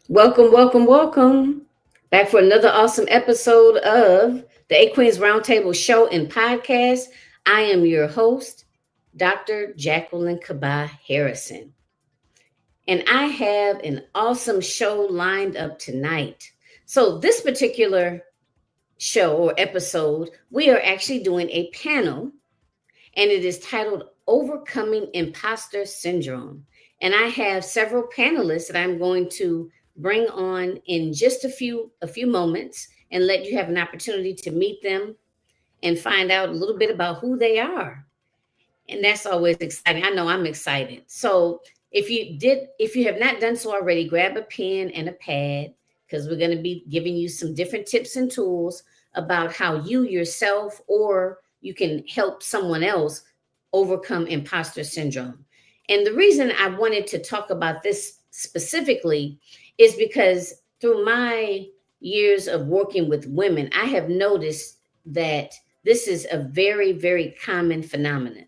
Welcome, welcome, welcome back for another awesome episode of the A Queens Roundtable Show and Podcast. I am your host, Dr. Jacqueline Kaba-Harrison, and I have an awesome show lined up tonight. So, this particular show or episode, we are actually doing a panel, and it is titled Overcoming Imposter Syndrome. And I have several panelists that I'm going to bring on in just a few moments and let you have an opportunity to meet them and find out a little bit about who they are. And that's always exciting. I know I'm excited. So if you have not done so already, grab a pen and a pad because we're going to be giving you some different tips and tools about how you yourself or you can help someone else overcome imposter syndrome. And the reason I wanted to talk about this specifically is because through my years of working with women, I have noticed that this is a very, very common phenomenon.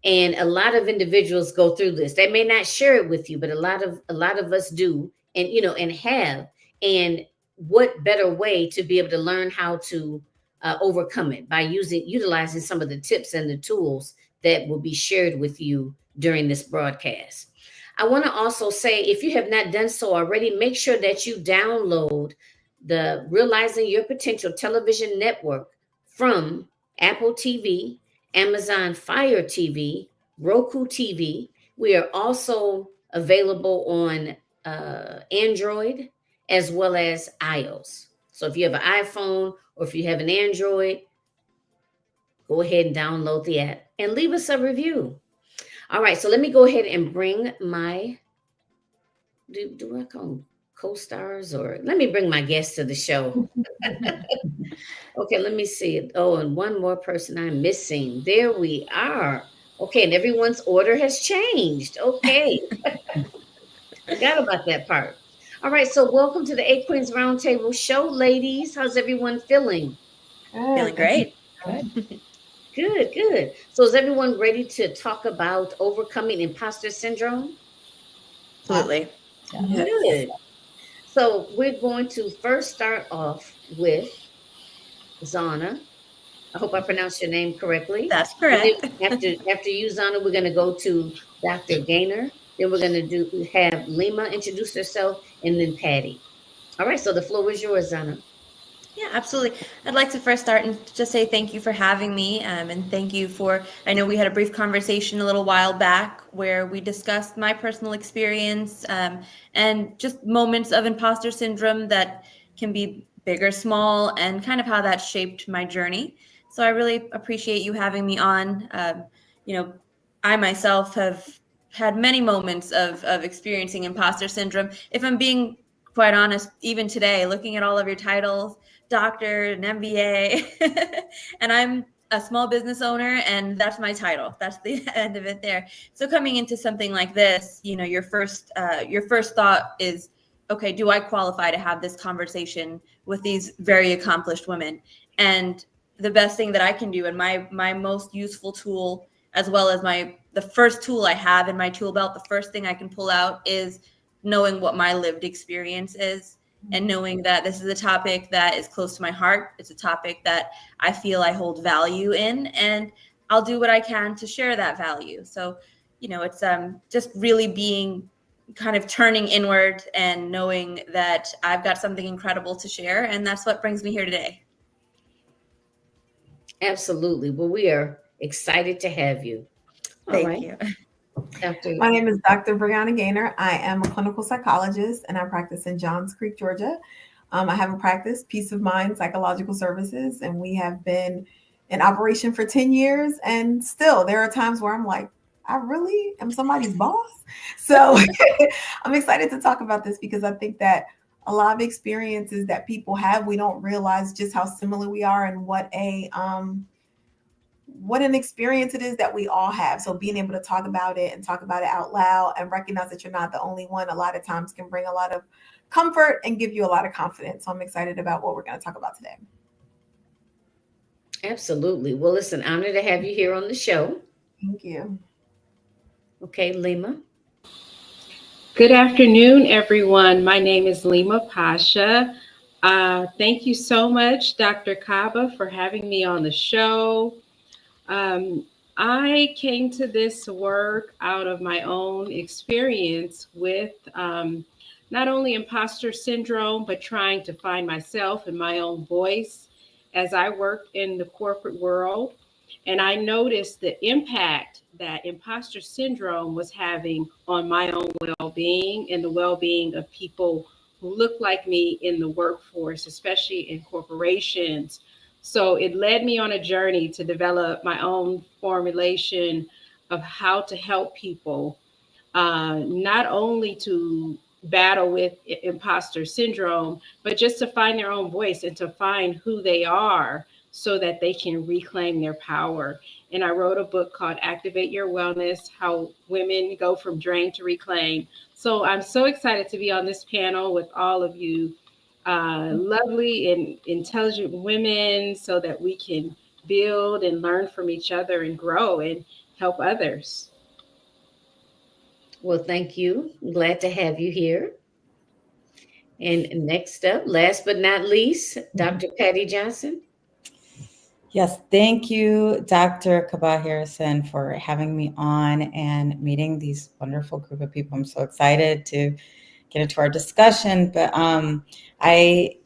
And a lot of individuals go through this. They may not share it with you, but a lot of us do, and and have. And what better way to be able to learn how to overcome it by utilizing some of the tips and the tools that will be shared with you during this broadcast. I want to also say, if you have not done so already, make sure that you download the Realizing Your Potential television network from Apple TV, Amazon Fire TV, Roku TV. We are also available on Android as well as iOS. So if you have an iPhone or if you have an Android, go ahead and download the app and leave us a review. All right, so let me go ahead and bring my do I call them co-stars, or let me bring my guests to the show. Okay, let me see. Oh, and one more person I'm missing. There we are. Okay, and everyone's order has changed. Okay, forgot about that part. All right, so welcome to the Eight Queens Roundtable Show, ladies. How's everyone feeling? Feeling Good. great. Good. Good, good. So is everyone ready to talk about overcoming imposter syndrome? Absolutely. Yes. Good. So we're going to first start off with Zana. I hope I pronounced your name correctly. That's And correct. then after you, Zana, we're going to go to Dr. Gaynor. Then we're going to have Leema introduce herself, and then Patty. All right, so the floor is yours, Zana. Yeah, absolutely. I'd like to first start and just say thank you for having me. And thank you for, I know we had a brief conversation a little while back where we discussed my personal experience and just moments of imposter syndrome that can be big or small and kind of how that shaped my journey. So I really appreciate you having me on. You know, I myself have had many moments of experiencing imposter syndrome. If I'm being quite honest, even today, looking at all of your titles, doctor, an MBA, and I'm a small business owner, and that's my title. That's the end of it there. So coming into something like this, your first thought is, okay, do I qualify to have this conversation with these very accomplished women? And the best thing that I can do, and my most useful tool, as well as the first tool I have in my tool belt, the first thing I can pull out is knowing what my lived experience is and knowing that this is a topic that is close to my heart. It's a topic that I feel I hold value in, and I'll do what I can to share that value. So, it's just really being kind of turning inward and knowing that I've got something incredible to share, and that's what brings me here today. Absolutely. Well, we are excited to have you. All Thank right, you. Dr. My name is Dr. Brianna Gaynor. I am a clinical psychologist and I practice in Johns Creek, Georgia. I have a practice, Peace of Mind Psychological Services, and we have been in operation for 10 years. And still, there are times where I'm like, I really am somebody's boss. So I'm excited to talk about this because I think that a lot of experiences that people have, we don't realize just how similar we are and what an experience it is that we all have. So being able to talk about it and talk about it out loud and recognize that you're not the only one, a lot of times can bring a lot of comfort and give you a lot of confidence. So I'm excited about what we're going to talk about today. Absolutely. Well, listen, honored to have you here on the show. Thank you. Okay, Lima. Good afternoon, everyone. My name is Leema Pasha. Thank you so much, Dr. Kaba, for having me on the show. Um, I came to this work out of my own experience with not only imposter syndrome, but trying to find myself and my own voice as I worked in the corporate world. And I noticed the impact that imposter syndrome was having on my own well being and the well being of people who look like me in the workforce, especially in corporations. So it led me on a journey to develop my own formulation of how to help people, not only to battle with imposter syndrome, but just to find their own voice and to find who they are so that they can reclaim their power. And I wrote a book called Activate Your Wellness: How Women Go from Drain to Reclaim. So I'm so excited to be on this panel with all of you lovely and intelligent women so that we can build and learn from each other and grow and help others. Well, thank you. I'm glad to have you here. And next up, last but not least, Dr. Patty Johnson. Yes, thank you, Dr. Kaba-Harrison, for having me on and meeting these wonderful group of people. I'm so excited to get into our discussion. But I'm a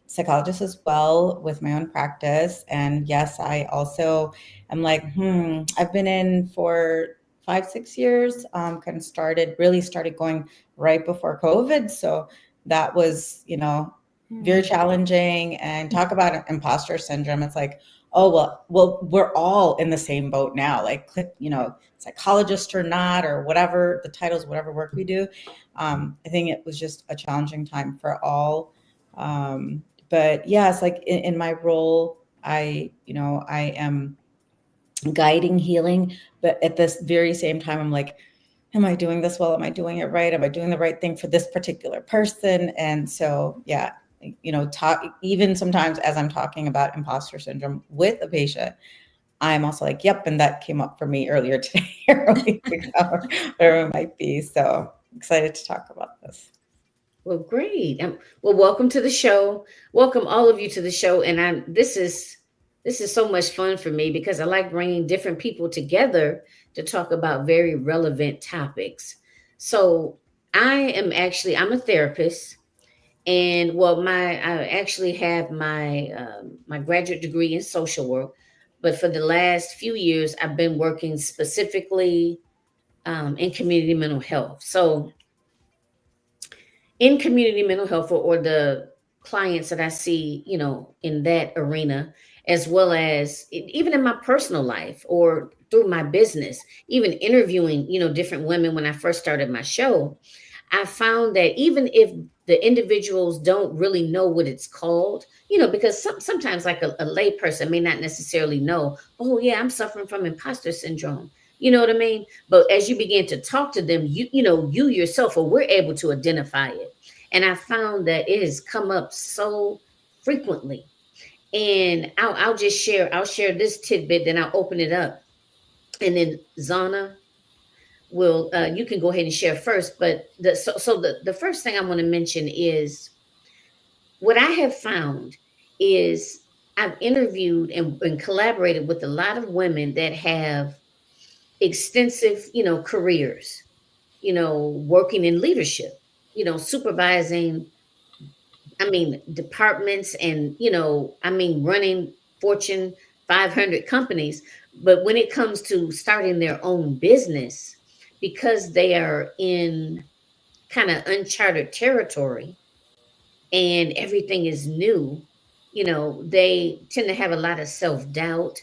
psychologist as well with my own practice. And yes, I also am like, I've been in for 5-6 years, kind of really started going right before COVID. So that was, very challenging. And talk about imposter syndrome. It's like, oh, well, we're all in the same boat now, like, psychologist or not, or whatever the titles, whatever work we do. I think it was just a challenging time for all. But yeah, it's like in my role, I am guiding healing, but at this very same time, I'm like, am I doing this well? Am I doing it right? Am I doing the right thing for this particular person? And so, yeah, even sometimes as I'm talking about imposter syndrome with a patient, I'm also like, yep, and that came up for me earlier today, or a week ago, whatever it might be. So excited to talk about this. Well, great. Well, welcome to the show. Welcome all of you to the show. And this is so much fun for me because I like bringing different people together to talk about very relevant topics. So I'm a therapist, and well, I actually have my graduate degree in social work, but for the last few years, I've been working specifically in community mental health. So in community mental health, or the clients that I see, in that arena, as well as even in my personal life or through my business, even interviewing, different women when I first started my show, I found that even if the individuals don't really know what it's called, because sometimes like a lay person may not necessarily know, oh yeah, I'm suffering from imposter syndrome. You know what I mean? But as you begin to talk to them, you yourself, or we're able to identify it. And I found that it has come up so frequently. And I'll share this tidbit, then I'll open it up. And then Zana will, you can go ahead and share first. But the first thing I want to mention is what I have found is I've interviewed and collaborated with a lot of women that have extensive, careers, working in leadership, supervising, departments, and, running Fortune 500 companies. But when it comes to starting their own business, because they are in kind of uncharted territory and everything is new, they tend to have a lot of self-doubt,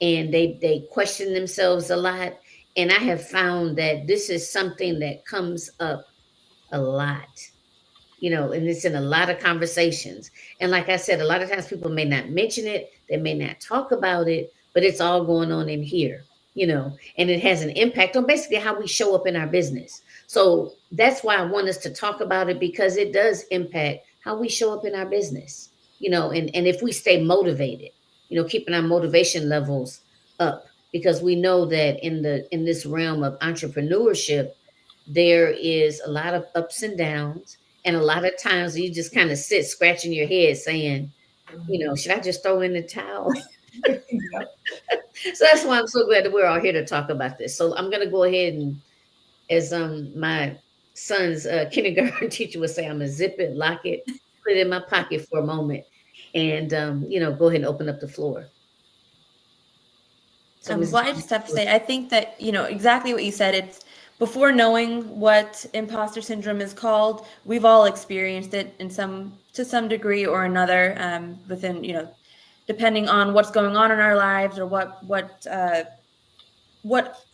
and they question themselves a lot. And I have found that this is something that comes up a lot, and it's in a lot of conversations. And like I said, a lot of times people may not mention it, they may not talk about it, but it's all going on in here, and it has an impact on basically how we show up in our business. So that's why I want us to talk about it, because it does impact how we show up in our business, and if we stay motivated, keeping our motivation levels up, because we know that in this realm of entrepreneurship, there is a lot of ups and downs, and a lot of times you just kind of sit scratching your head saying, should I just throw in the towel? Yep. So that's why I'm so glad that we're all here to talk about this. So I'm going to go ahead and, as my son's kindergarten teacher would say, I'm gonna zip it, lock it, put it in my pocket for a moment, and go ahead and open up the floor. So, Well, I just have to say, I think that, exactly what you said. It's before knowing what imposter syndrome is called, we've all experienced it to some degree or another, within, depending on what's going on in our lives or what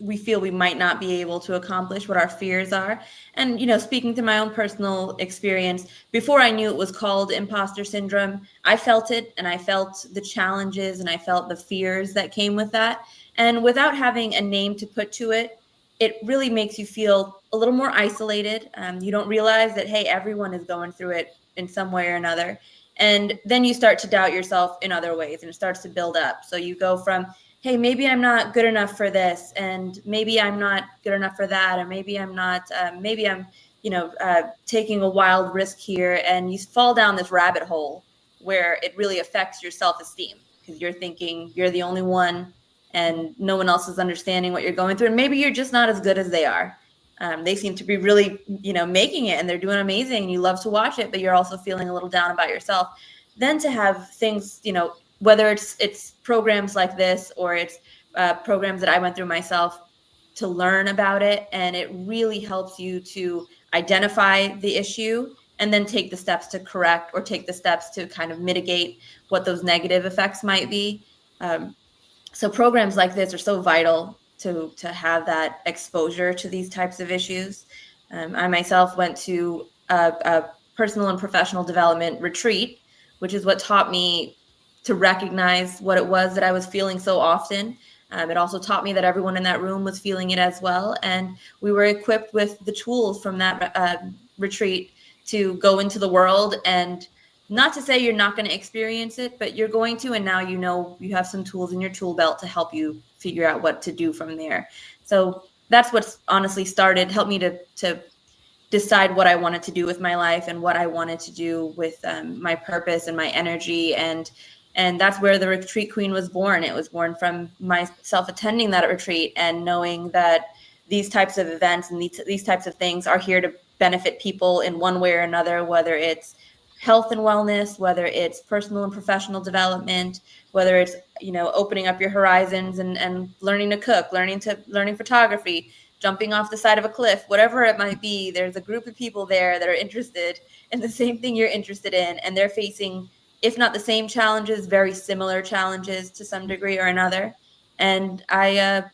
we feel we might not be able to accomplish, what our fears are. And, speaking to my own personal experience, before I knew it was called imposter syndrome, I felt it, and I felt the challenges, and I felt the fears that came with that. And without having a name to put to it, it really makes you feel a little more isolated. You don't realize that, hey, everyone is going through it in some way or another. And then you start to doubt yourself in other ways, and it starts to build up. So you go from, hey, maybe I'm not good enough for this, and maybe I'm not good enough for that, or maybe I'm not, maybe I'm, taking a wild risk here, and you fall down this rabbit hole where it really affects your self-esteem, because you're thinking you're the only one, and no one else is understanding what you're going through, and maybe you're just not as good as they are. They seem to be really, making it, and they're doing amazing, and you love to watch it, but you're also feeling a little down about yourself. Then to have things, whether it's programs like this, or it's programs that I went through myself, to learn about it, and it really helps you to identify the issue and then take the steps to correct, or take the steps to kind of mitigate what those negative effects might be. So programs like this are so vital to have that exposure to these types of issues. I myself went to a personal and professional development retreat, which is what taught me to recognize what it was that I was feeling so often. It also taught me that everyone in that room was feeling it as well. And we were equipped with the tools from that retreat to go into the world, and not to say you're not going to experience it, but you're going to, and now you have some tools in your tool belt to help you figure out what to do from there. So that's what's honestly helped me to decide what I wanted to do with my life, and what I wanted to do with my purpose and my energy. And that's where the Retreat Queen was born. It was born from myself attending that retreat and knowing that these types of events and these types of things are here to benefit people in one way or another, whether it's health and wellness, whether it's personal and professional development, whether it's, opening up your horizons and learning to cook, learning photography, jumping off the side of a cliff, whatever it might be. There's a group of people there that are interested in the same thing you're interested in, and they're facing, if not the same challenges, very similar challenges to some degree or another. And I,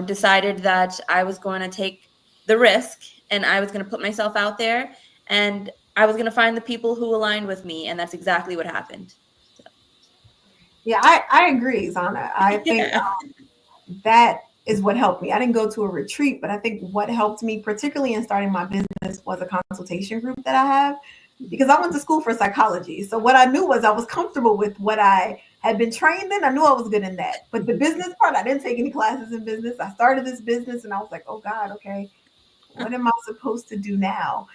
decided that I was going to take the risk, and I was going to put myself out there, and I was going to find the people who aligned with me. And that's exactly what happened. So. Yeah, I agree, Zana. I think that is what helped me. I didn't go to a retreat, but I think what helped me, particularly in starting my business, was a consultation group that I have, because I went to school for psychology. So what I knew was I was comfortable with what I had been trained in. I knew I was good in that. But the business part, I didn't take any classes in business. I started this business and I was like, oh God, okay, what am I supposed to do now?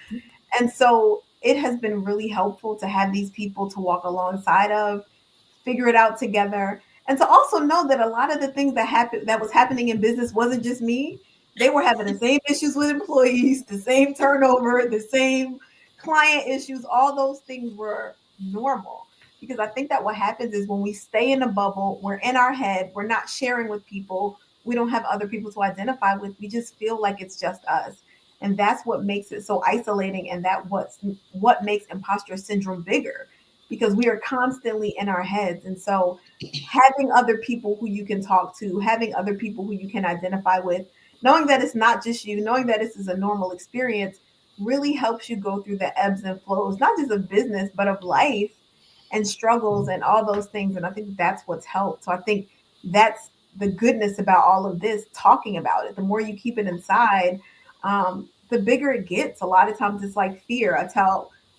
And so it has been really helpful to have these people to walk alongside of, figure it out together, and to also know that a lot of the things that was happening in business wasn't just me. They were having the same issues with employees, the same turnover, the same client issues. All those things were normal, because I think that what happens is when we stay in a bubble, we're in our head, we're not sharing with people, we don't have other people to identify with. We just feel like it's just us. And that's what makes it so isolating, and what makes imposter syndrome bigger, because we are constantly in our heads. And so having other people who you can talk to, having other people who you can identify with, knowing that it's not just you, knowing that this is a normal experience, really helps you go through the ebbs and flows, not just of business, but of life and struggles and all those things. And I think that's what's helped. So I think that's the goodness about all of this, talking about it. The more you keep it inside, the bigger it gets. A lot of times it's like fear.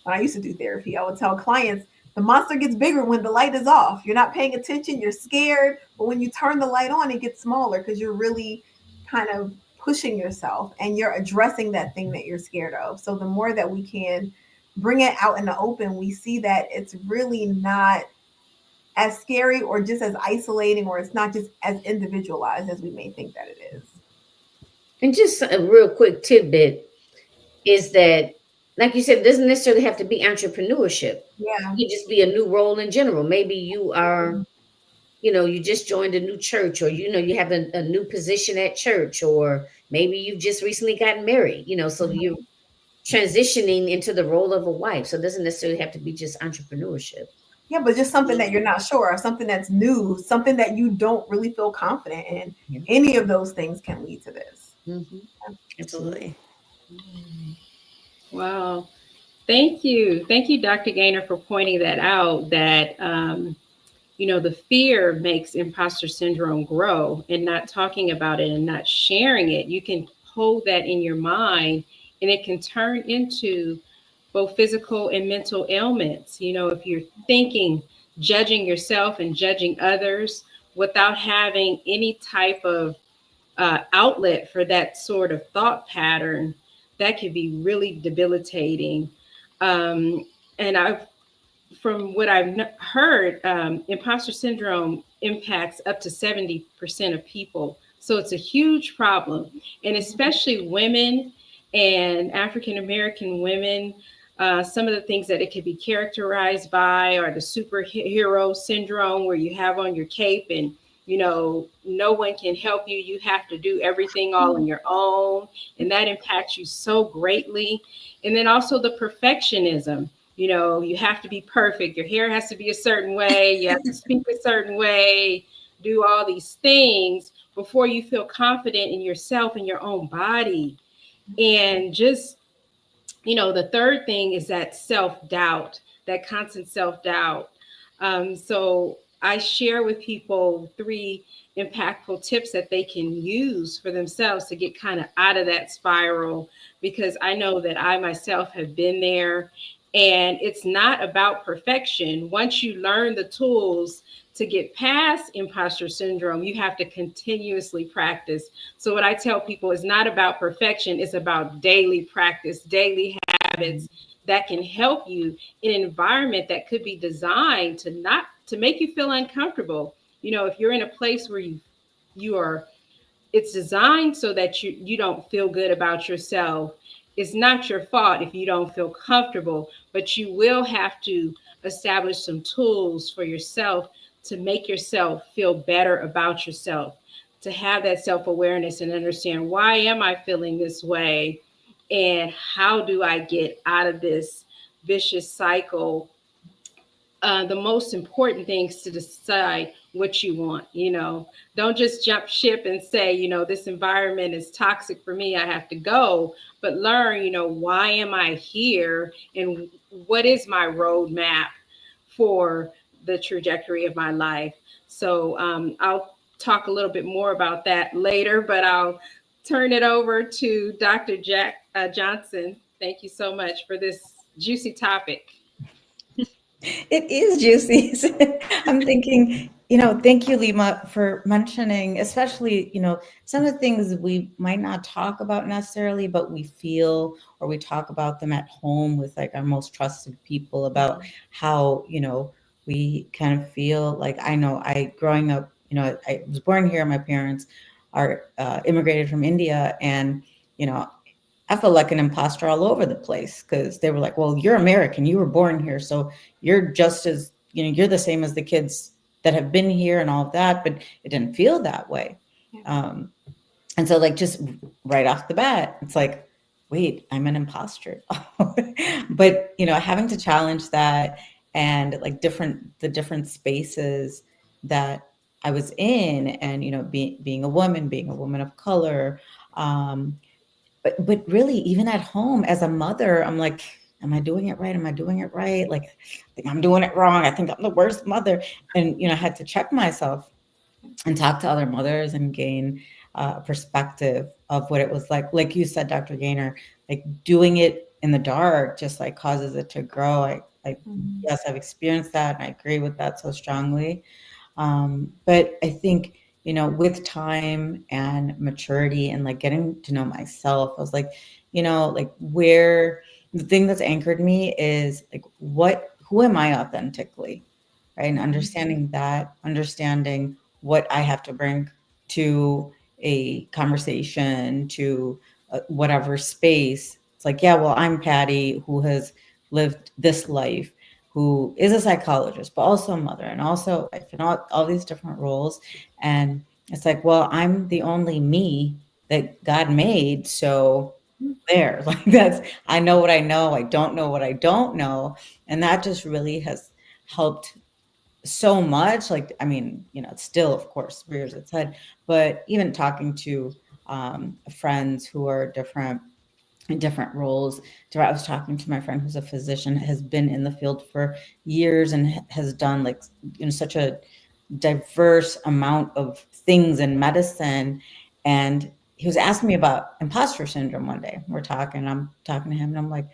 When I used to do therapy, I would tell clients, the monster gets bigger when the light is off. You're not paying attention, you're scared, but when you turn the light on, it gets smaller, because you're really kind of pushing yourself and you're addressing that thing that you're scared of. So the more that we can bring it out in the open, we see that it's really not as scary or just as isolating, or it's not just as individualized as we may think that it is. And just a real quick tidbit is that, like you said, it doesn't necessarily have to be entrepreneurship. Yeah. It could just be a new role in general. Maybe you are, you just joined a new church, or, you have a new position at church, or maybe you've just recently gotten married, so you're transitioning into the role of a wife. So it doesn't necessarily have to be just entrepreneurship. Yeah, but just something that you're not sure of, something that's new, something that you don't really feel confident in. Yeah. Any of those things can lead to this. Mm-hmm. Absolutely. Wow. Thank you. Thank you, Dr. Gaynor, for pointing that out, that, the fear makes imposter syndrome grow, and not talking about it and not sharing it. You can hold that in your mind, and it can turn into both physical and mental ailments. If you're thinking, judging yourself and judging others without having any type of outlet for that sort of thought pattern, that could be really debilitating. And from what I've heard, imposter syndrome impacts up to 70% of people. So it's a huge problem. And especially women and African-American women, some of the things that it could be characterized by are the superhero syndrome, where you have on your cape and, no one can help you. You have to do everything all on your own. And that impacts you so greatly. And then also the perfectionism. You have to be perfect. Your hair has to be a certain way. You have to speak a certain way, do all these things before you feel confident in yourself and your own body. And just, the third thing is that self-doubt, that constant self-doubt. So I share with people 3 impactful tips that they can use for themselves to get kind of out of that spiral, because I know that I myself have been there. And it's not about perfection. Once you learn the tools to get past imposter syndrome, you have to continuously practice. So what I tell people is not about perfection. It's about daily practice, daily habits that can help you in an environment that could be designed to make you feel uncomfortable. If you're in a place where you are, it's designed so that you don't feel good about yourself. It's not your fault if you don't feel comfortable, but you will have to establish some tools for yourself to make yourself feel better about yourself, to have that self-awareness and understand, why am I feeling this way? And how do I get out of this vicious cycle? The most important thing is to decide what you want. Don't just jump ship and say, this environment is toxic for me, I have to go, but learn, why am I here, and what is my roadmap for the trajectory of my life. So I'll talk a little bit more about that later, but I'll turn it over to Dr. Jack Johnson. Thank you so much for this juicy topic. It is juicy. I'm thinking, thank you, Leema, for mentioning, especially, some of the things we might not talk about necessarily, but we feel, or we talk about them at home with like our most trusted people, about how, we kind of feel like, growing up, I was born here. My parents are immigrated from India, and, I felt like an imposter all over the place, because they were like, well, you're American, you were born here, so you're just as, you're the same as the kids that have been here and all of that, but it didn't feel that way. And so like, just right off the bat, it's like, wait, I'm an imposter. But, having to challenge that, and like the different spaces that I was in, and, being a woman of color, but really, even at home as a mother, I'm like, am I doing it right? Am I doing it right? Like, I think I'm doing it wrong. I think I'm the worst mother. And, I had to check myself and talk to other mothers and gain a perspective of what it was like you said, Dr. Gaynor, like doing it in the dark just like causes it to grow. Yes, I've experienced that, and I agree with that so strongly. But I think, with time and maturity and like getting to know myself, I was like, like where the thing that's anchored me is like, who am I authentically? Right. And understanding what I have to bring to a conversation, to whatever space. It's like, yeah, well, I'm Patty, who has lived this life, who is a psychologist, but also a mother and also wife and all these different roles. And it's like, well, I'm the only me that God made. So there, like I know what I know. I don't know what I don't know. And that just really has helped so much. Like, I mean, it's still, of course, rears its head, but even talking to friends who are in different roles. I was talking to my friend who's a physician, has been in the field for years and has done like, such a diverse amount of things in medicine. And he was asking me about imposter syndrome one day. I'm talking to him and I'm like,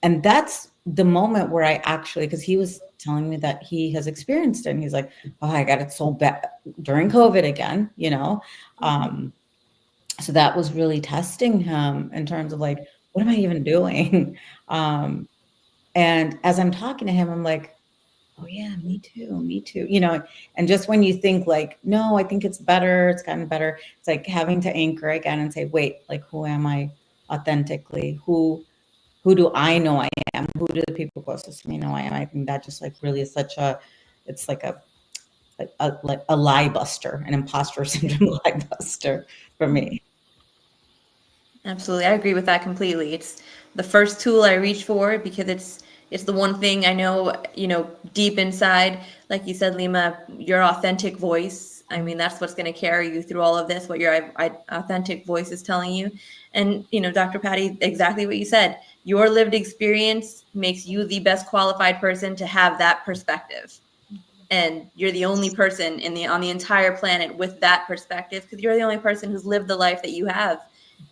and that's the moment where I actually, because he was telling me that he has experienced it. And he's like, oh, I got it so bad during COVID again, so that was really testing him in terms of like, what am I even doing? And as I'm talking to him, I'm like, oh yeah, me too, and just when you think like, no, I think it's gotten better. It's like having to anchor again and say, wait, like, who am I authentically? Who do I know I am? Who do the people closest to me know I am? I think that just like really is it's like a lie buster, an imposter syndrome lie buster for me. Absolutely. I agree with that completely. It's the first tool I reach for because it's the one thing I know, deep inside, like you said, Leema, your authentic voice. I mean, that's what's going to carry you through all of this, what your authentic voice is telling you. And, Dr. Patty, exactly what you said. Your lived experience makes you the best qualified person to have that perspective. And you're the only person on the entire planet with that perspective because you're the only person who's lived the life that you have.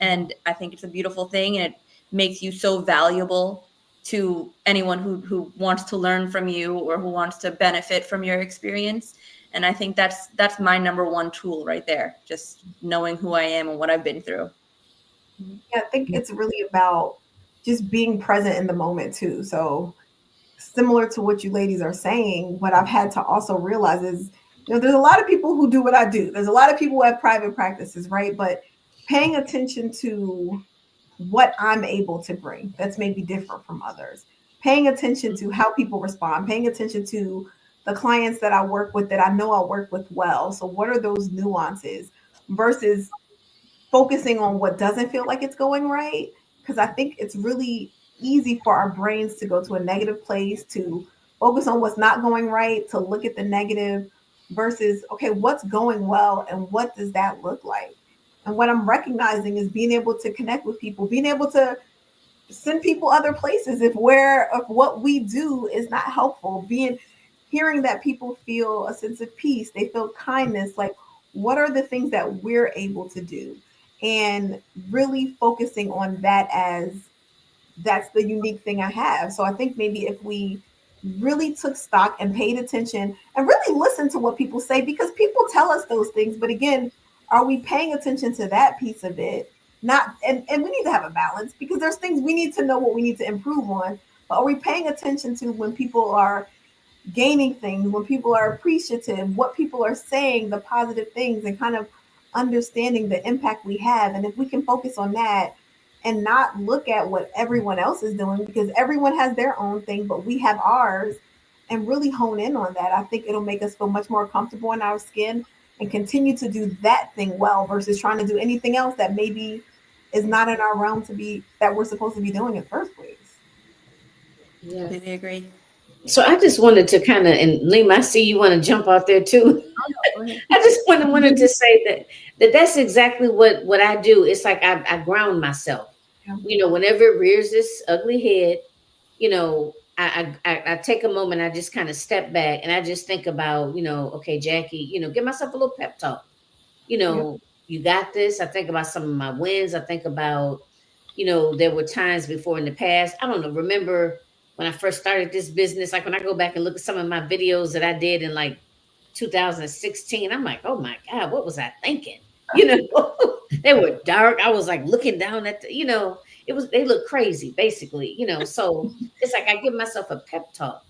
And I think it's a beautiful thing, and it makes you so valuable to anyone who wants to learn from you or who wants to benefit from your experience. And I think that's my number one tool right there, just knowing who I am and what I've been through. Yeah, I think it's really about just being present in the moment too. So similar to what you ladies are saying, what I've had to also realize is, there's a lot of people who do what I do. There's a lot of people who have private practices, right? But paying attention to what I'm able to bring that's maybe different from others. Paying attention to how people respond, paying attention to the clients that I work with that I know I'll work with well. So what are those nuances versus focusing on what doesn't feel like it's going right? Because I think it's really easy for our brains to go to a negative place, to focus on what's not going right, to look at the negative versus, okay, what's going well and what does that look like? And what I'm recognizing is being able to connect with people, being able to send people other places if what we do is not helpful, hearing that people feel a sense of peace, they feel kindness, like what are the things that we're able to do? And really focusing on that as that's the unique thing I have. So I think maybe if we really took stock and paid attention and really listened to what people say, because people tell us those things, but again, are we paying attention to that piece of it? Not and we need to have a balance because there's things we need to know what we need to improve on. But are we paying attention to when people are gaining things, when people are appreciative, what people are saying, the positive things, and kind of understanding the impact we have? And if we can focus on that and not look at what everyone else is doing, because everyone has their own thing, but we have ours, and really hone in on that, I think it'll make us feel much more comfortable in our skin and continue to do that thing well versus trying to do anything else that maybe is not in our realm that we're supposed to be doing in the first place. Yeah. Completely agree. So I just wanted to kind of, and Leema, I see you want to jump out there too. I just wanted to say that's exactly what I do. It's like I ground myself. Whenever it rears this ugly head, I take a moment. I just kind of step back and I just think about, okay, Jackie, give myself a little pep talk. You got this. I think about some of my wins. I think about, there were times before in the past. I don't know. Remember when I first started this business? Like when I go back and look at some of my videos that I did in like 2016. I'm like, oh my God, what was I thinking? You know, they were dark. I was like looking down at the, they look crazy, basically, So it's like I give myself a pep talk,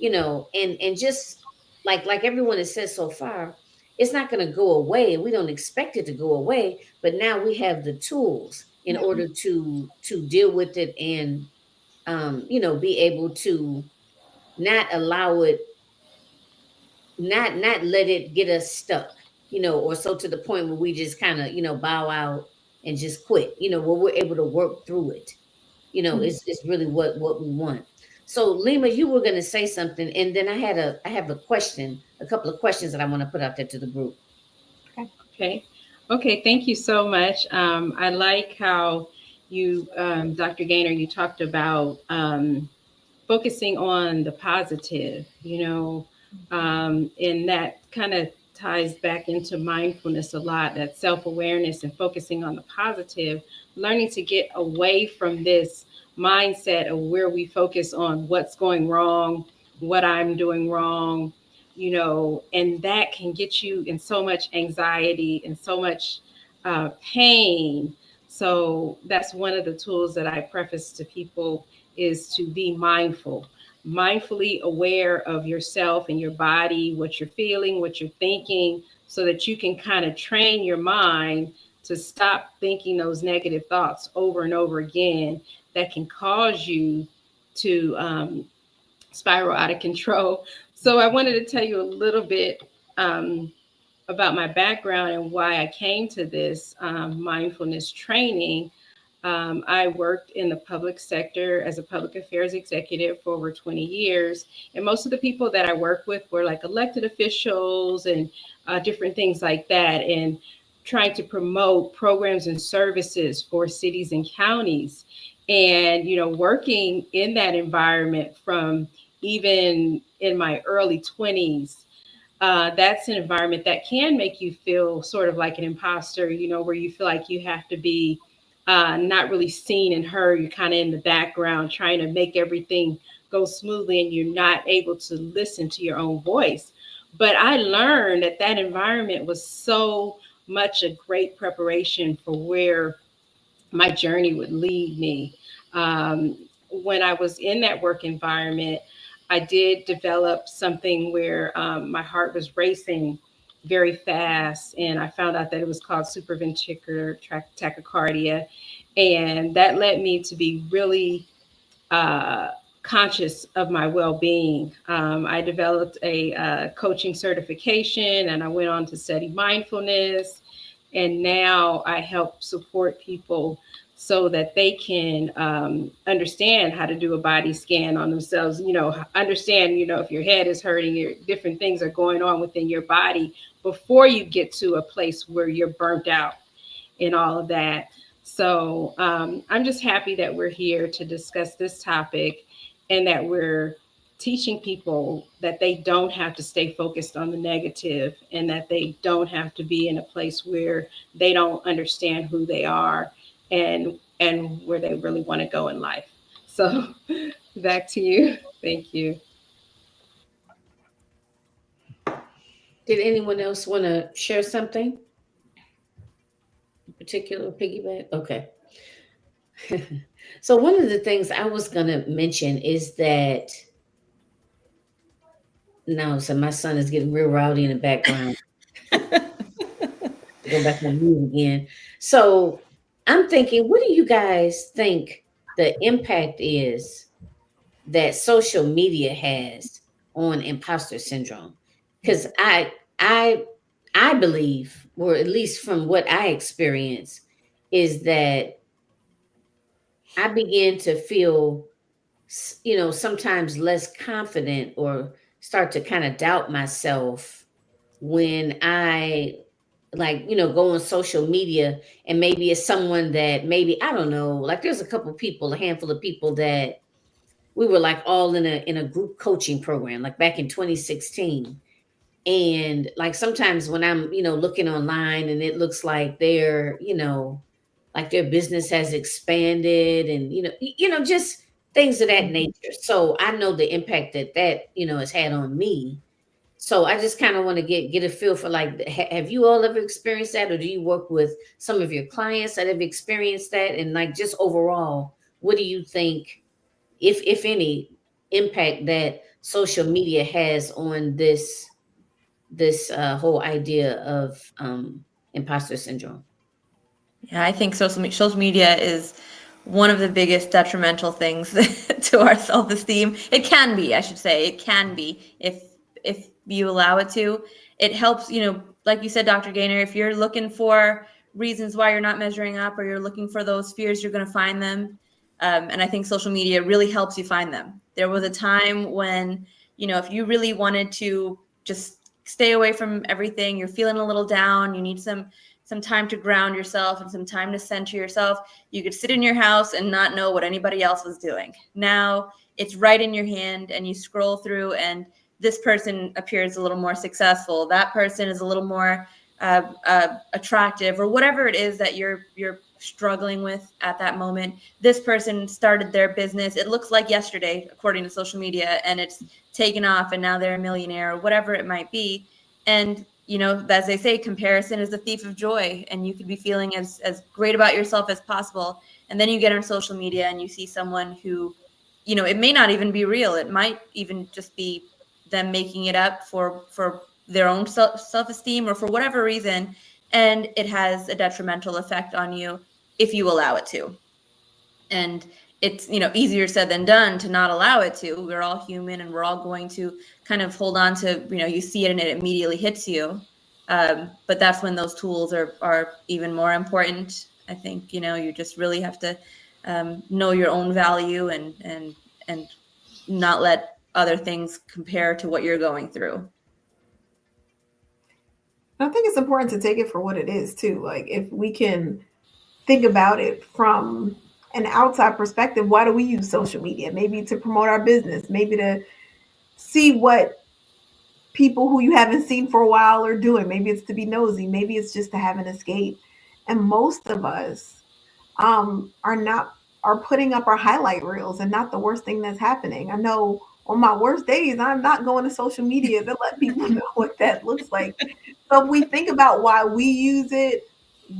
and just like everyone has said so far, it's not going to go away. We don't expect it to go away, but now we have the tools in Yeah. order to deal with it and be able to not allow it, not let it get us stuck, or so to the point where we just kind of, bow out and just quit, where we're able to work through it. It's really what we want. So Leema, you were going to say something, and then I have a couple of questions that I want to put out there to the group. Okay. Okay. Thank you so much. I like how you, Dr. Gaynor, you talked about focusing on the positive, and that kind of ties back into mindfulness a lot, that self-awareness and focusing on the positive, learning to get away from this mindset of where we focus on what's going wrong, what I'm doing wrong, and that can get you in so much anxiety and so much pain. So that's one of the tools that I preface to people, is to be mindfully aware of yourself and your body, what you're feeling, what you're thinking, so that you can kind of train your mind to stop thinking those negative thoughts over and over again that can cause you to spiral out of control. So I wanted to tell you a little bit about my background and why I came to this mindfulness training. I worked in the public sector as a public affairs executive for over 20 years. And most of the people that I work with were like elected officials and different things like that, and trying to promote programs and services for cities and counties. And, working in that environment from even in my early 20s, that's an environment that can make you feel sort of like an imposter, where you feel like you have to be not really seen and heard. You're kind of in the background trying to make everything go smoothly, and you're not able to listen to your own voice. But I learned that that environment was so much a great preparation for where my journey would lead me. When I was in that work environment, I did develop something where my heart was racing very fast, and I found out that it was called supraventricular tachycardia, and that led me to be really conscious of my well-being. I developed a coaching certification, and I went on to study mindfulness, and now I help support people so that they can understand how to do a body scan on themselves, understand, if your head is hurting, your different things are going on within your body before you get to a place where you're burnt out and all of that. So I'm just happy that we're here to discuss this topic, and that we're teaching people that they don't have to stay focused on the negative, and that they don't have to be in a place where they don't understand who they are and where they really want to go in life. So back to you. Thank you. Did anyone else want to share something in particular, piggyback? Okay. So one of the things I was going to mention is that, no, so my son is getting real rowdy in the background. Go back on mute again. So I'm thinking, what do you guys think the impact is that social media has on imposter syndrome? Because I I believe, or at least from what I experience, is that I begin to feel, sometimes less confident, or start to kind of doubt myself when I, like, go on social media, and maybe it's someone that, maybe, I don't know, like there's a couple people, a handful of people that we were like all in a group coaching program, like back in 2016. And like sometimes when I'm, looking online, and it looks like like their business has expanded, and just things of that nature. So I know the impact that has had on me. So I just kind of want to get a feel for, like, have you all ever experienced that, or do you work with some of your clients that have experienced that? And like, just overall, what do you think, if any, impact that social media has on this whole idea of imposter syndrome? Yeah, I think social media is one of the biggest detrimental things to our self-esteem. It can be, I should say, it can be if you allow it to. It helps, like you said, Dr. Gaynor, if you're looking for reasons why you're not measuring up, or you're looking for those fears, you're going to find them. And I think social media really helps you find them. There was a time when, if you really wanted to just stay away from everything, you're feeling a little down, you need some time to ground yourself and some time to center yourself, you could sit in your house and not know what anybody else was doing. Now it's right in your hand, and you scroll through, and this person appears a little more successful. That person is a little more attractive, or whatever it is that you're struggling with at that moment. This person started their business, it looks like yesterday, according to social media, and it's taken off, and now they're a millionaire, or whatever it might be. And as they say, comparison is the thief of joy, and you could be feeling as great about yourself as possible. And then you get on social media and you see someone who, it may not even be real. It might even just be them making it up for their own self-esteem, or for whatever reason. And it has a detrimental effect on you if you allow it to. And it's, easier said than done to not allow it to. We're all human, and we're all going to kind of hold on to, you see it and it immediately hits you. But that's when those tools are even more important. I think, you just really have to know your own value, and not let other things compare to what you're going through. I think it's important to take it for what it is too. Like, if we can think about it from an outside perspective, why do we use social media? Maybe to promote our business, maybe to see what people who you haven't seen for a while are doing. Maybe it's to be nosy. Maybe it's just to have an escape. And most of us are putting up our highlight reels, and not the worst thing that's happening. I know on my worst days, I'm not going to social media to let people know what that looks like. So if we think about why we use it,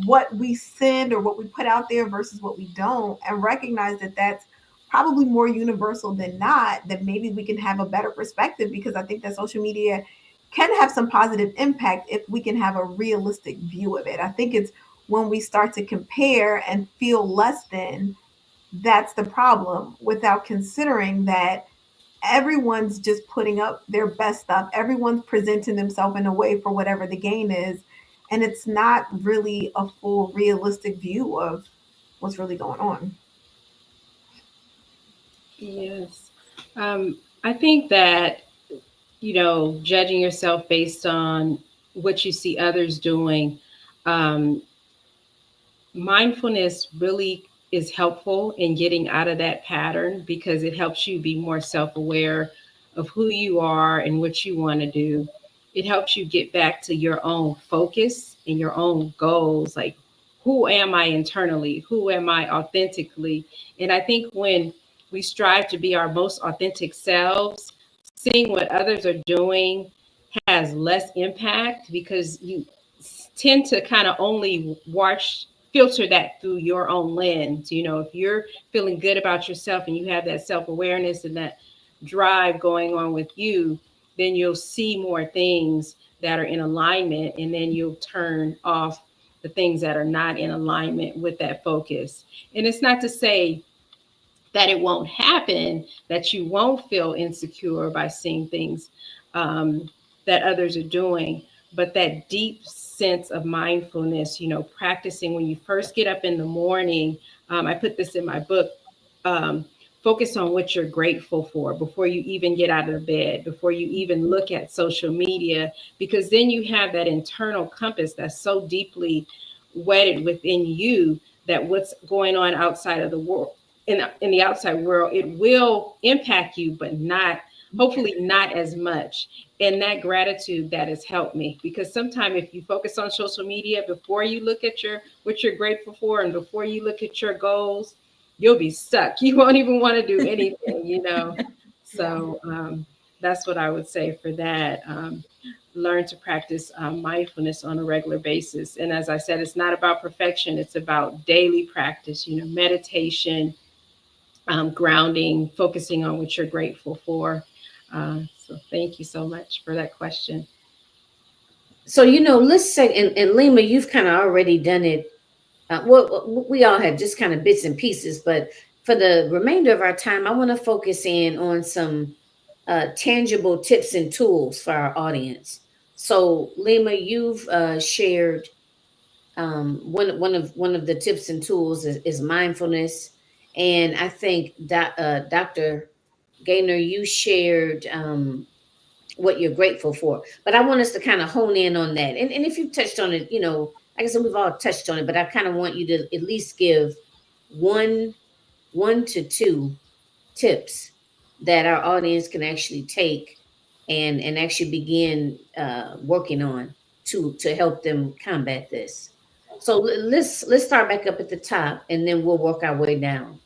what we send or what we put out there versus what we don't, and recognize that that's probably more universal than not, that maybe we can have a better perspective, because I think that social media can have some positive impact if we can have a realistic view of it. I think it's when we start to compare and feel less than, that's the problem, without considering that everyone's just putting up their best stuff. Everyone's presenting themselves in a way for whatever the gain is. And it's not really a full realistic view of what's really going on. Yes. I think that, judging yourself based on what you see others doing, mindfulness really is helpful in getting out of that pattern, because it helps you be more self-aware of who you are and what you want to do. It helps you get back to your own focus and your own goals. Like, who am I internally? Who am I authentically? And I think when we strive to be our most authentic selves, seeing what others are doing has less impact, because you tend to kind of only filter that through your own lens. If you're feeling good about yourself and you have that self-awareness and that drive going on with you, then you'll see more things that are in alignment, and then you'll turn off the things that are not in alignment with that focus. And it's not to say that it won't happen, that you won't feel insecure by seeing things that others are doing, but that deep sense of mindfulness, practicing when you first get up in the morning. I put this in my book, focus on what you're grateful for before you even get out of bed, before you even look at social media, because then you have that internal compass that's so deeply wedded within you that what's going on outside of the world, in the outside world, it will impact you, but hopefully not as much. And that gratitude, that has helped me, because sometimes if you focus on social media before you look at what you're grateful for, and before you look at your goals, you'll be stuck. You won't even want to do anything, So that's what I would say for that. Learn to practice mindfulness on a regular basis. And as I said, it's not about perfection. It's about daily practice, meditation, grounding, focusing on what you're grateful for. So thank you so much for that question. So, let's say, and Leema, you've kind of already done it. Well, we all have just kind of bits and pieces, but for the remainder of our time, I want to focus in on some tangible tips and tools for our audience. So, Leema, you've shared one of the tips and tools is mindfulness, and I think that Dr. Gaynor, you shared what you're grateful for. But I want us to kind of hone in on that. And if you touched on it, like I said, we've all touched on it, but I kind of want you to at least give one to two tips that our audience can actually take and actually begin working on to help them combat this. So let's start back up at the top, and then we'll work our way down.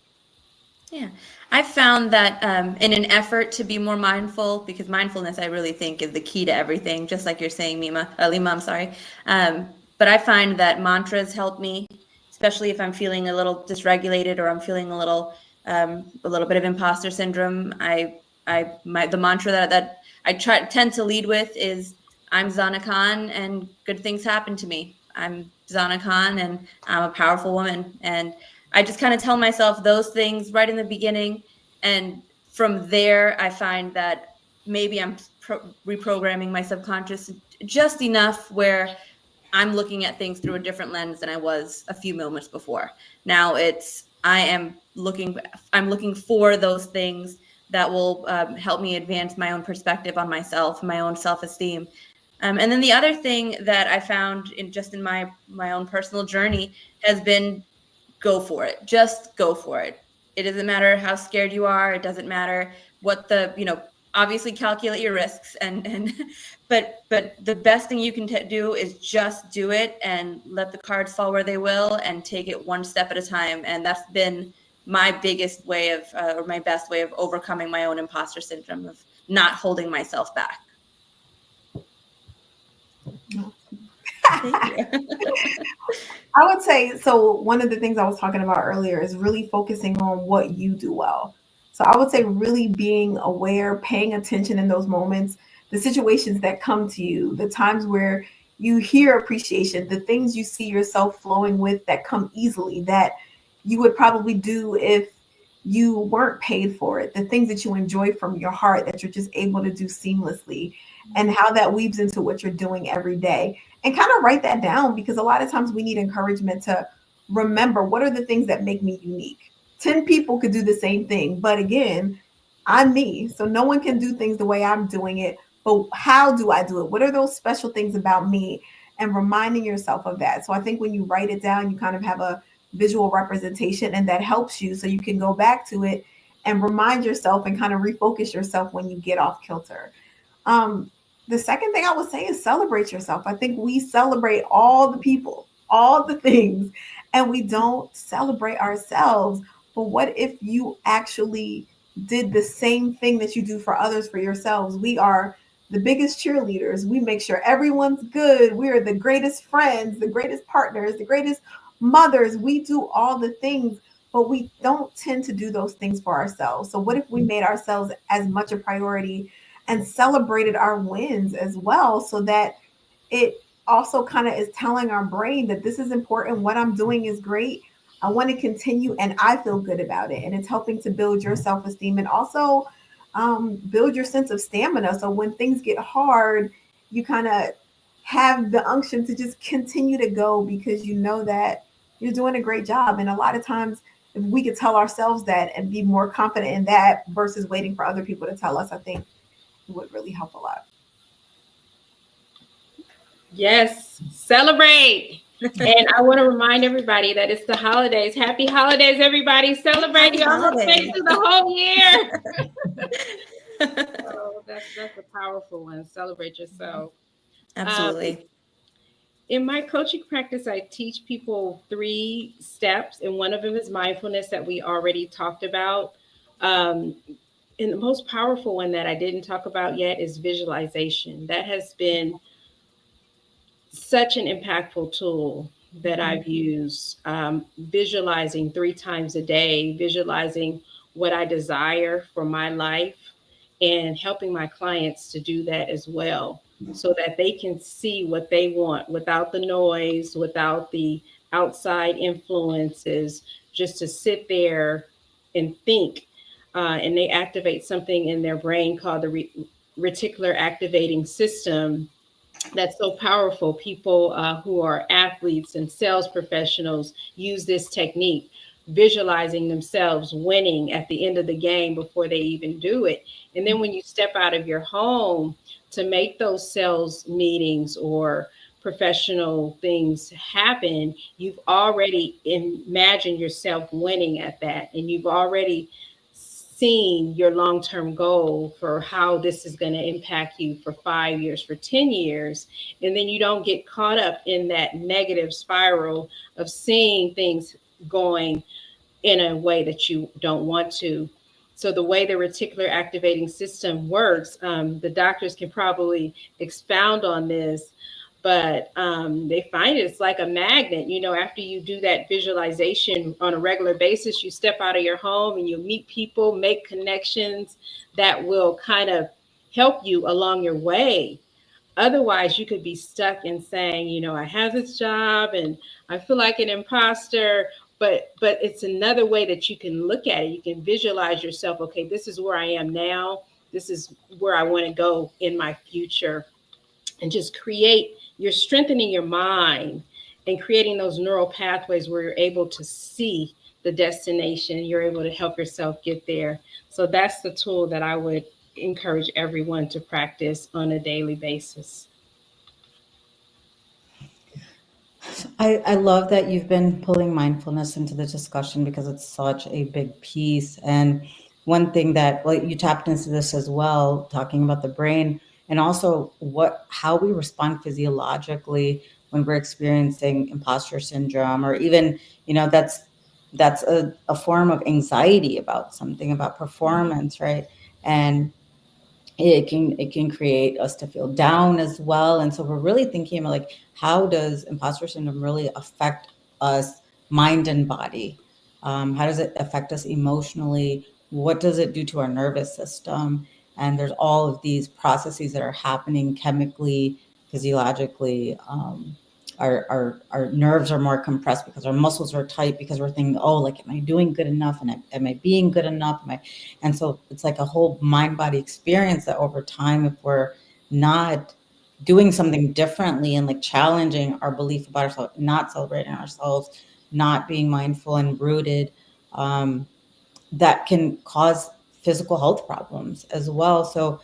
Yeah, I've found that in an effort to be more mindful, because mindfulness I really think is the key to everything, just like you're saying, Leema, I'm sorry. But I find that mantras help me, especially if I'm feeling a little dysregulated or I'm feeling a little bit of imposter syndrome. The mantra that I tend to lead with is, I'm Zana Khan and good things happen to me. I'm Zana Khan and I'm a powerful woman. And I just kind of tell myself those things right in the beginning. And from there, I find that maybe I'm reprogramming my subconscious just enough where I'm looking at things through a different lens than I was a few moments before. Now I'm looking for those things that will help me advance my own perspective on myself, my own self-esteem. And then the other thing that I found in my own personal journey has been, go for it. Just go for it. It doesn't matter how scared you are. It doesn't matter what obviously calculate your risks but the best thing you can do is just do it and let the cards fall where they will and take it one step at a time. And that's been my biggest way of, or my best way of overcoming my own imposter syndrome, of not holding myself back. Thank you. I would say, so one of the things I was talking about earlier is really focusing on what you do well. So I would say really being aware, paying attention in those moments, the situations that come to you, the times where you hear appreciation, the things you see yourself flowing with that come easily, that you would probably do if you weren't paid for it, the things that you enjoy from your heart that you're just able to do seamlessly, and how that weaves into what you're doing every day. And kind of write that down, because a lot of times we need encouragement to remember, what are the things that make me unique? 10 people could do the same thing, but again, I'm me. So no one can do things the way I'm doing it. But how do I do it? What are those special things about me? And reminding yourself of that. So I think when you write it down, you kind of have a visual representation, and that helps you so you can go back to it and remind yourself and kind of refocus yourself when you get off kilter. The second thing I would say is celebrate yourself. I think we celebrate all the people, all the things, and we don't celebrate ourselves. But what if you actually did the same thing that you do for others for yourselves? We are the biggest cheerleaders. We make sure everyone's good. We are the greatest friends, the greatest partners, the greatest mothers. We do all the things, but we don't tend to do those things for ourselves. So what if we made ourselves as much a priority and celebrated our wins as well, so that it also kind of is telling our brain that this is important, what I'm doing is great, I want to continue, and I feel good about it. And it's helping to build your self-esteem and also build your sense of stamina. So when things get hard, you kind of have the unction to just continue to go, because you know that you're doing a great job. And a lot of times, if we could tell ourselves that and be more confident in that versus waiting for other people to tell us, I think would really help a lot. Yes, celebrate. And I want to remind everybody that it's the holidays. Happy holidays, everybody. Celebrate. You almost made it through the whole year. So that's a powerful one. Celebrate yourself. Absolutely. In my coaching practice, I teach people 3 steps, and one of them is mindfulness that we already talked about. and the most powerful one that I didn't talk about yet is visualization. That has been such an impactful tool that I've used. Visualizing 3 times a day, visualizing what I desire for my life, and helping my clients to do that as well, so that they can see what they want without the noise, without the outside influences, just to sit there and think. And they activate something in their brain called the reticular activating system that's so powerful. People who are athletes and sales professionals use this technique, visualizing themselves winning at the end of the game before they even do it. And then when you step out of your home to make those sales meetings or professional things happen, you've already imagined yourself winning at that. And you've already seen your long-term goal for how this is going to impact you for 5 years, for 10 years. And then you don't get caught up in that negative spiral of seeing things going in a way that you don't want to. So the way the reticular activating system works, the doctors can probably expound on this, but they find it's like a magnet. You know, after you do that visualization on a regular basis, you step out of your home and you meet people, make connections that will kind of help you along your way. Otherwise, you could be stuck in saying, you know, I have this job and I feel like an imposter. But it's another way that you can look at it. You can visualize yourself. Okay, this is where I am now. This is where I want to go in my future, and just create. You're strengthening your mind and creating those neural pathways where you're able to see the destination. You're able to help yourself get there. So that's the tool that I would encourage everyone to practice on a daily basis. I love that you've been pulling mindfulness into the discussion because it's such a big piece. And one thing that, well, you tapped into this as well, talking about the brain and also how we respond physiologically when we're experiencing imposter syndrome, or even, you know, that's a form of anxiety about something, about performance, right? And it can create us to feel down as well. And so we're really thinking about, like, how does imposter syndrome really affect us, mind and body? How does it affect us emotionally? What does it do to our nervous system? And there's all of these processes that are happening chemically, physiologically. Our nerves are more compressed because our muscles are tight, because we're thinking, oh, like, am I doing good enough? And am I being good enough? And so it's like a whole mind-body experience that over time, if we're not doing something differently and like challenging our belief about ourselves, not celebrating ourselves, not being mindful and rooted, that can cause physical health problems as well. So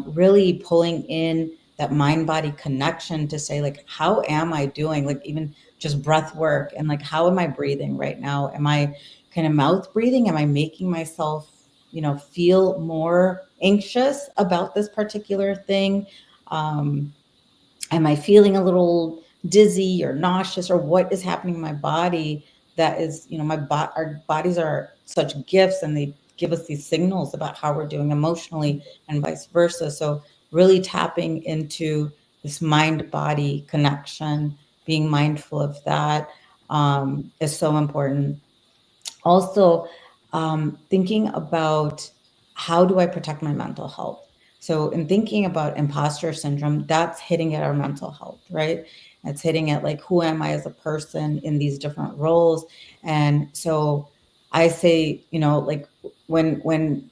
really pulling in that mind-body connection to say, like, how am I doing? Like, even just breath work, and like, how am I breathing right now? Am I kind of mouth breathing? Am I making myself, you know, feel more anxious about this particular thing? Am I feeling a little dizzy or nauseous, or what is happening in my body that is, you know, our bodies are such gifts, and they give us these signals about how we're doing emotionally and vice versa. So really tapping into this mind-body connection, being mindful of that, is so important. Also, thinking about, how do I protect my mental health? So in thinking about imposter syndrome, that's hitting at our mental health, right? It's hitting at, like, who am I as a person in these different roles? And so I say, you know, like, when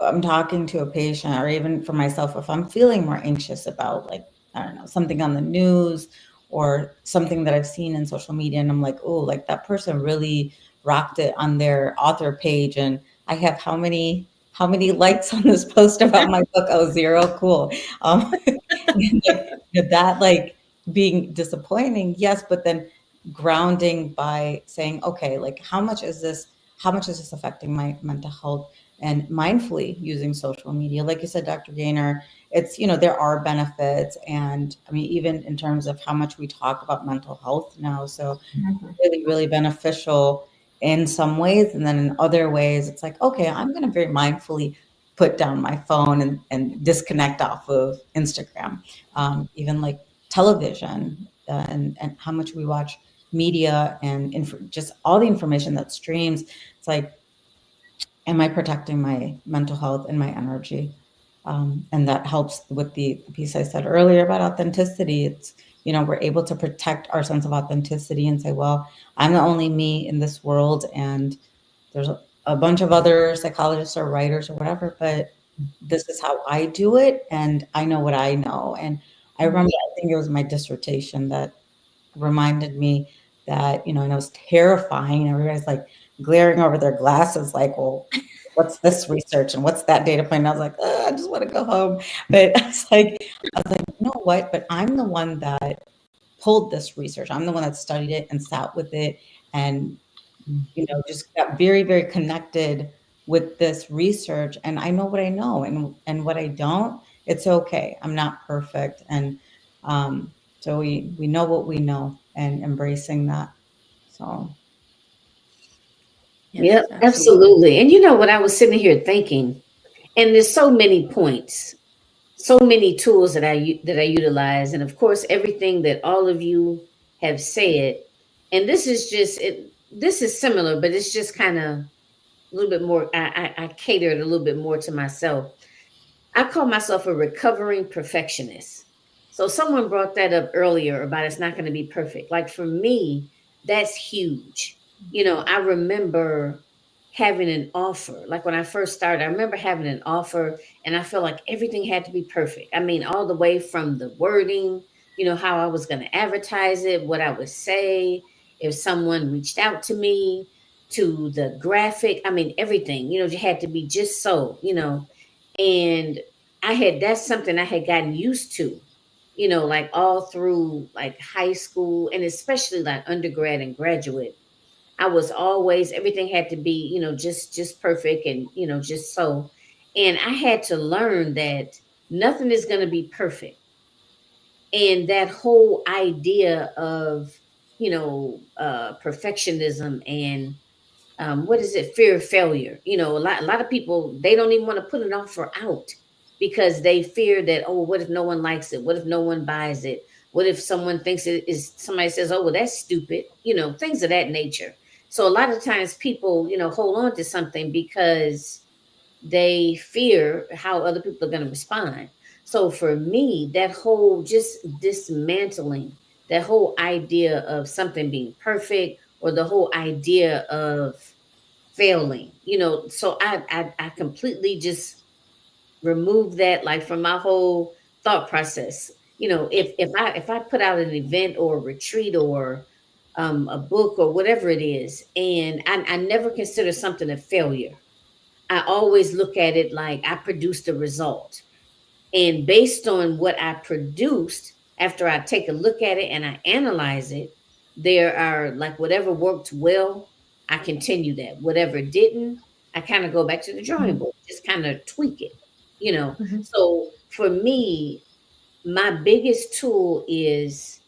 I'm talking to a patient, or even for myself, if I'm feeling more anxious about, like, I don't know, something on the news or something that I've seen in social media, and I'm like, oh, like, that person really rocked it on their author page, and I have how many likes on this post about my book? Oh, 0. Cool. That, like, being disappointing, yes, but then grounding by saying, okay, like, how much is this affecting my mental health? And mindfully using social media, like you said, Dr. Gaynor, it's, you know, there are benefits, and I mean, even in terms of how much we talk about mental health now, so really, really beneficial in some ways, and then in other ways, it's like, okay, I'm going to very mindfully put down my phone and disconnect off of Instagram. Even like television, and how much we watch media and just all the information that streams. It's like, am I protecting my mental health and my energy? And that helps with the piece I said earlier about authenticity. It's, we're able to protect our sense of authenticity and say, well, I'm the only me in this world, and there's a bunch of other psychologists or writers or whatever, but this is how I do it, and I know what I know. And I remember, I think it was my dissertation that reminded me that, and it was terrifying. Everybody's like glaring over their glasses, like, well, what's this research and what's that data point? And I was like, I just want to go home. But I was like, you know what? But I'm the one that pulled this research. I'm the one that studied it and sat with it, and just got very, very connected with this research. And I know what I know, and what I don't, it's okay. I'm not perfect. And so we know what we know, and embracing that. So. Yep, absolutely. And what I was sitting here thinking, and there's so many points, so many tools that I utilize, and of course everything that all of you have said. And this is just it. This is similar, but it's just kind of a little bit more. I catered a little bit more to myself. I call myself a recovering perfectionist. So someone brought that up earlier about it's not going to be perfect. Like for me, that's huge. I remember having an offer. Like when I first started, I remember having an offer, and I felt like everything had to be perfect. I mean, all the way from the wording, how I was going to advertise it, what I would say, if someone reached out to me, to the graphic. I mean, everything, you had to be just so, and that's something I had gotten used to, like all through like high school, and especially like undergrad and graduate. I was always, everything had to be, just perfect, and, just so. And I had to learn that nothing is going to be perfect. And that whole idea of, perfectionism and what is it? Fear of failure. A lot of people, they don't even want to put an offer out because they fear that, oh, what if no one likes it? What if no one buys it? What if someone thinks it is, somebody says, oh, well, that's stupid, things of that nature. So a lot of times people, hold on to something because they fear how other people are going to respond. So for me, that whole just dismantling, that whole idea of something being perfect, or the whole idea of failing, so I completely just remove that, like, from my whole thought process. If I put out an event or a retreat or a book or whatever it is, and I never consider something a failure. I always look at it like I produced a result, and based on what I produced, after I take a look at it and I analyze it, there are, like, whatever worked well, I continue that. Whatever didn't, I kind of go back to the drawing board, just kind of tweak it. So for me, my biggest tool is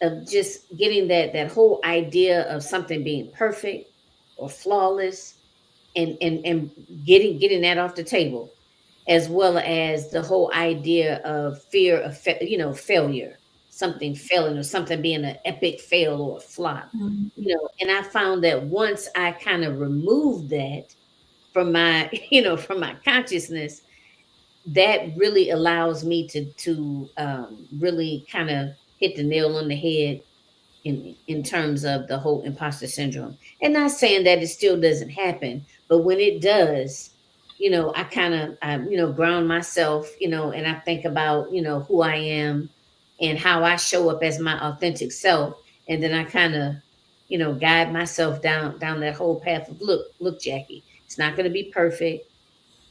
of just getting that whole idea of something being perfect or flawless, and getting that off the table, as well as the whole idea of fear of failure, something failing, or something being an epic fail or a flop. And I found that once I kind of removed that from my from my consciousness, that really allows me to really kind of hit the nail on the head in terms of the whole imposter syndrome. And not saying that it still doesn't happen, but when it does, I kind of ground myself, and I think about who I am and how I show up as my authentic self, and then I kind of guide myself down that whole path of, look, Jackie, it's not going to be perfect.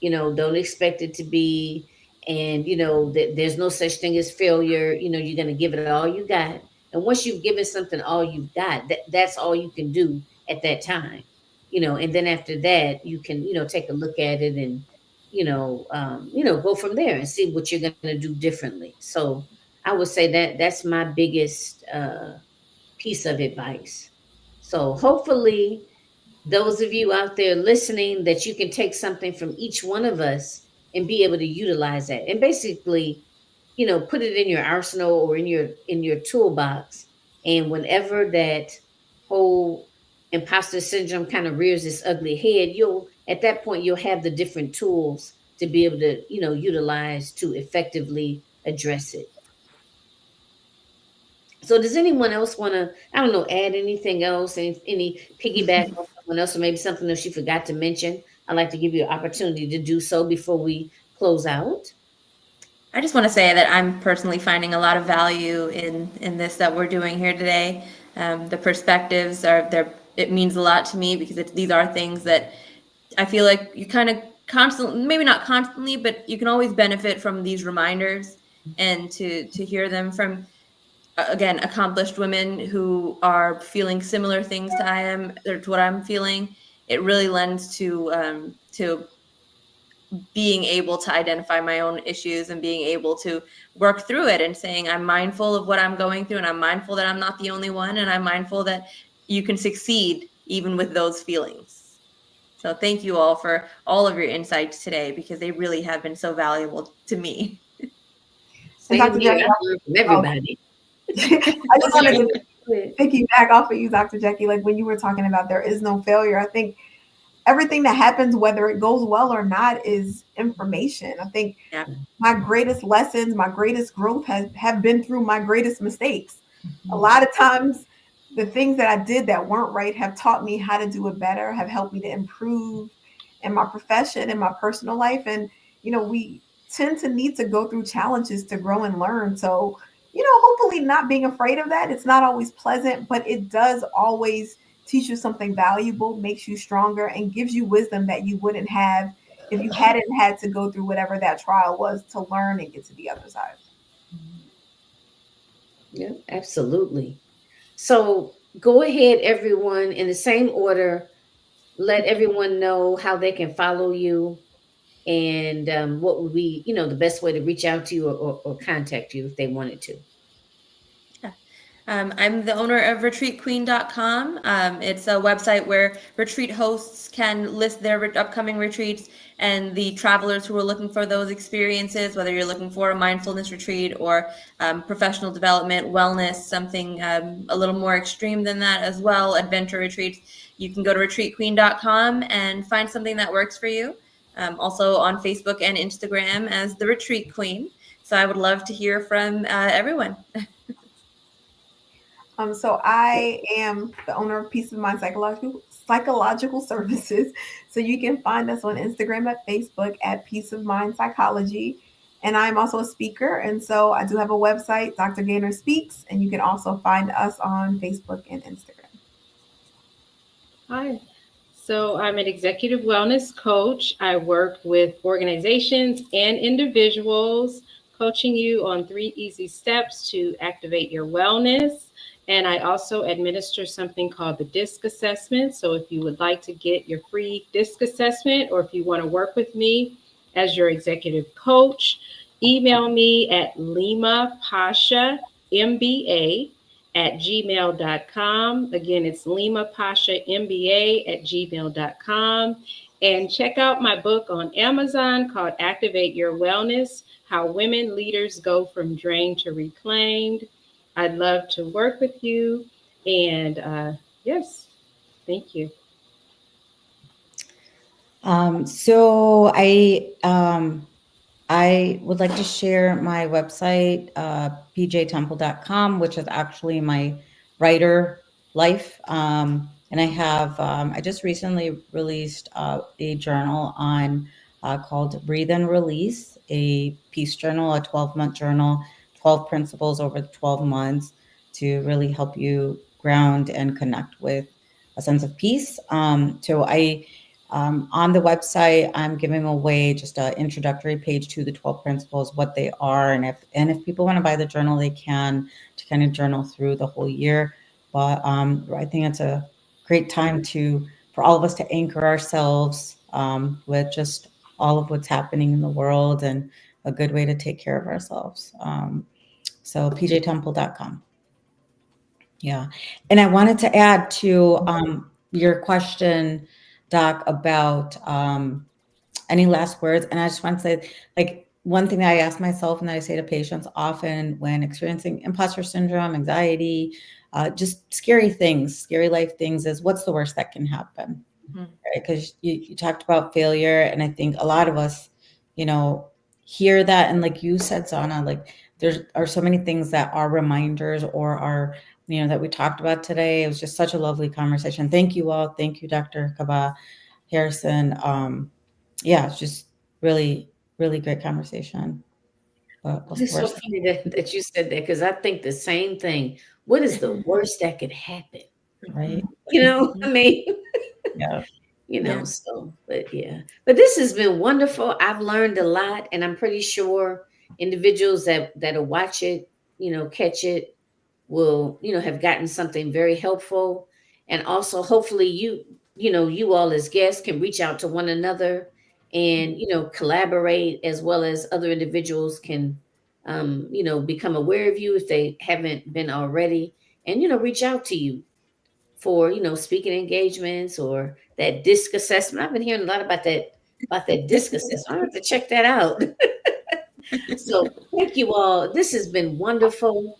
Don't expect it to be. And, there's no such thing as failure. You're going to give it all you got. And once you've given something all you've got, that's all you can do at that time. And then after that, you can, take a look at it and, go from there and see what you're going to do differently. So I would say that that's my biggest piece of advice. So hopefully those of you out there listening, that you can take something from each one of us and be able to utilize that, and basically, put it in your arsenal or in your toolbox. And whenever that whole imposter syndrome kind of rears its ugly head, you'll at that point you'll have the different tools to be able to utilize to effectively address it. So does anyone else want to, I don't know, add anything else, any piggyback on someone else, or maybe something else you forgot to mention? I'd like to give you an opportunity to do so before we close out. I just want to say that I'm personally finding a lot of value in this that we're doing here today. The perspectives are there. It means a lot to me because these are things that I feel like you kind of constantly, maybe not constantly, but you can always benefit from these reminders, and to hear them from, again, accomplished women who are feeling similar things to I am, or to what I'm feeling. It really lends to being able to identify my own issues and being able to work through it, and saying I'm mindful of what I'm going through, and I'm mindful that I'm not the only one, and I'm mindful that you can succeed even with those feelings. So thank you all for all of your insights today, because they really have been so valuable to me. Same Dr. here. Jackie, I learned from everybody. I just wanted to piggyback off of you, Dr. Jackie. Like when you were talking about there is no failure, I think everything that happens, whether it goes well or not, is information. I think my greatest lessons, my greatest growth have been through my greatest mistakes. A lot of times, the things that I did that weren't right have taught me how to do it better, have helped me to improve in my profession, in my personal life. And, we tend to need to go through challenges to grow and learn. So, hopefully not being afraid of that. It's not always pleasant, but it does always teach you something valuable, makes you stronger, and gives you wisdom that you wouldn't have if you hadn't had to go through whatever that trial was to learn and get to the other side. Yeah, absolutely. So go ahead, everyone, in the same order. Let everyone know how they can follow you, and what would be, the best way to reach out to you, or contact you if they wanted to. I'm the owner of retreatqueen.com. It's a website where retreat hosts can list their upcoming retreats, and the travelers who are looking for those experiences, whether you're looking for a mindfulness retreat or professional development, wellness, something a little more extreme than that as well, adventure retreats. You can go to retreatqueen.com and find something that works for you. Also on Facebook and Instagram as the Retreat Queen. So I would love to hear from everyone. So I am the owner of Peace of Mind Psychological Services. So you can find us on Instagram and Facebook at Peace of Mind Psychology. And I'm also a speaker. And so I do have a website, Dr. Gaynor Speaks, and you can also find us on Facebook and Instagram. Hi. So I'm an executive wellness coach. I work with organizations and individuals, coaching you on 3 easy steps to activate your wellness. And I also administer something called the DISC assessment. So if you would like to get your free DISC assessment, or if you want to work with me as your executive coach, email me at Leema Pasha, MBA, at gmail.com. Again, it's Leema Pasha, MBA, at gmail.com. And check out my book on Amazon called Activate Your Wellness: How Women Leaders Go From Drained to Reclaimed. I'd love to work with you. And yes, thank you. So I would like to share my website, pjtemple.com, which is actually my writer life. And I have, I just recently released a journal on called Breathe and Release, a peace journal, a 12-month journal, 12 principles over 12 months to really help you ground and connect with a sense of peace. So on the website, I'm giving away just an introductory page to the 12 principles, what they are, and if people want to buy the journal, they can, to kind of journal through the whole year. But I think it's a great time for all of us to anchor ourselves with just all of what's happening in the world, and a good way to take care of ourselves. So pjtemple.com. Yeah. And I wanted to add to your question, Doc, about any last words. And I just want to say, like, one thing that I ask myself and that I say to patients often when experiencing imposter syndrome, anxiety, just scary life things is, what's the worst that can happen? Right? Because you talked about failure. And I think a lot of us, hear that. And like you said, Zana, like there are so many things that are reminders or are, that we talked about today. It was just such a lovely conversation. Thank you all. Thank you, Dr. Kaba-Harrison. Yeah, it's just really, really great conversation. But It's so funny that you said that, because I think the same thing. What is the worst that could happen? right? I mean, Yeah. Yeah. so, but yeah. But this has been wonderful. I've learned a lot, and I'm pretty sure individuals that'll watch it, catch it, will, have gotten something very helpful. And also hopefully you all as guests can reach out to one another and, collaborate, as well as other individuals can become aware of you if they haven't been already, and, reach out to you for, speaking engagements or that disc assessment. I've been hearing a lot about that disc assessment. I have to check that out. So thank you all. This has been wonderful.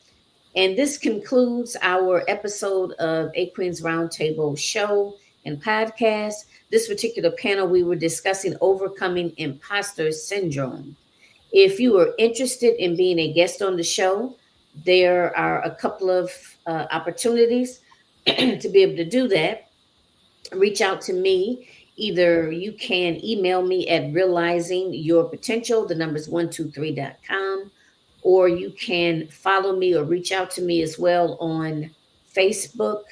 And this concludes our episode of A Queen's Roundtable show and podcast. This particular panel, we were discussing overcoming imposter syndrome. If you are interested in being a guest on the show, there are a couple of opportunities to be able to do that. Reach out to me. Either you can email me at realizingyourpotential, the numbers 123.com, or you can follow me or reach out to me as well on Facebook,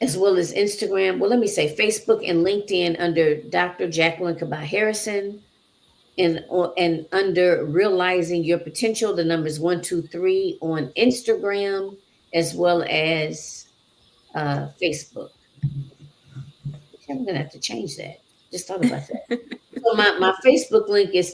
as well as Instagram. Well, let me say Facebook and LinkedIn under Dr. Jacqueline Kaba-Harrison, and under Realizing Your Potential, the numbers 123 on Instagram, as well as Facebook. I'm gonna have to change that. Just thought about that. So my Facebook link is